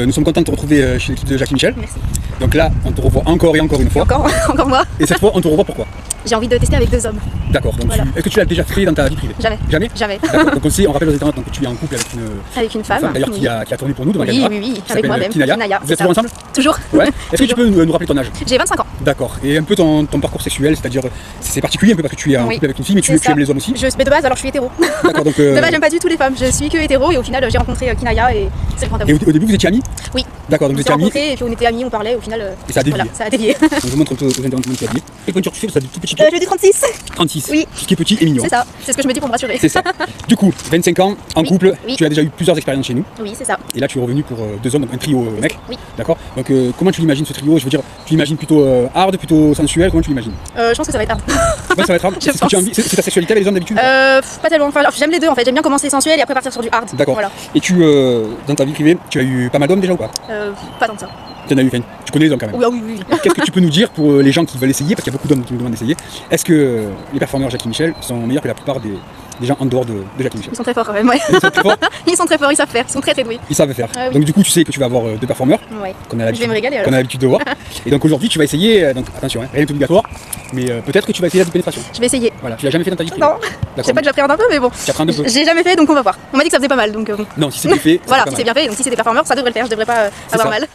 Nous sommes contents de te retrouver chez l'équipe de Jackie Michel. Merci. Donc là, on te revoit encore et encore une fois. Encore moi. Et cette fois, on te revoit pourquoi? J'ai envie de tester avec 2 hommes. D'accord. Donc, Voilà. est-ce que tu l'as déjà fait dans ta vie privée? Jamais. Jamais. Jamais. D'accord. Donc on rappelle aux internautes que tu es en couple avec une Avec une femme. d'ailleurs oui. qui a tourné pour nous devant la Oui, caméra. oui, qui avec s'appelle moi-même. Kinaya. Kinaya, Vous c'est êtes toujours ça. ensemble? Toujours. Ouais. Est-ce que tu peux nous rappeler ton âge? J'ai 25 ans. D'accord. Et un peu ton parcours sexuel, c'est-à-dire c'est particulier un peu parce que tu es en Oui. couple avec une fille, mais tu C'est ça. aimes les hommes aussi. Mais de base, alors je suis hétéro. D'accord. Donc De base, j'aime pas du tout les femmes. Je suis que hétéro et au final, j'ai rencontré Kinaya et c'est le grand et amour. au début, vous étiez amis? Oui. D'accord. Donc On vous s'est étiez amis. rencontrés et puis on était amis, on parlait. Au final, Et ça a dévié. voilà, ça a dévié. Donc je montre aux internautes comment tu as habillé. Et quand tu refais, ça a des tout petits pieds. Je dis 36. 36. Oui. Tout ce qui est petit et mignon. C'est ça. C'est ce que je me dis pour me rassurer. C'est ça. Du coup, 25 ans, en Oui. couple, Oui. tu as déjà eu plusieurs expériences chez nous. Oui, c'est ça. Et là, tu es revenu pour 2 hommes, donc un trio mec. Oui. D'accord. Donc, comment tu l'imagines ce trio? Je veux dire, tu l'imagines plutôt hard, plutôt sensuel? Comment tu l'imagines? Je pense que ça va être hard. Ouais, ça va être hard. Je C'est ce que tu as pense. envie. C'est ta sexualité avec les hommes d'habitude? Pas tellement. Enfin, alors, j'aime les deux en fait. J'aime bien commencer sensuel et après partir sur du hard. D'accord. Voilà. Et dans ta vie privée, tu as eu pas mal d'hommes déjà ou pas? Pas tant que ça. Tu en as eu, enfin, tu connais les hommes quand même. Oui, oui, oui. Qu'est-ce que tu peux nous dire pour les gens qui veulent essayer? Parce qu'il y a beaucoup d'hommes qui nous demandent d'essayer. Est-ce que les performeurs Jackie Michel sont meilleurs que la plupart des gens en dehors de Jackie Michel? Ils sont très forts quand même, ouais. Ils sont très forts, Ils sont très forts, ils savent faire, ils sont très doués. ils savent faire. Ah oui. Donc du coup, tu sais que tu vas avoir 2 performeurs Ouais. qu'on a Je vais me régaler alors. qu'on a l'habitude de voir. Et donc aujourd'hui, tu vas essayer, donc attention, hein, rien n'est obligatoire, mais peut-être que tu vas essayer la pénétration. Je vais essayer. Voilà, tu l'as jamais fait dans ta vie privée? Non, je D'accord. sais pas que j'appréhende un peu, mais bon. Tu apprends un peu. J'ai jamais fait, donc on va voir. On m'a dit que ça faisait pas mal, donc bon. Non, si c'est bien fait, Voilà, pas si mal. c'est bien fait, donc si c'est des performeurs, ça devrait le faire, je devrais pas avoir ça. mal.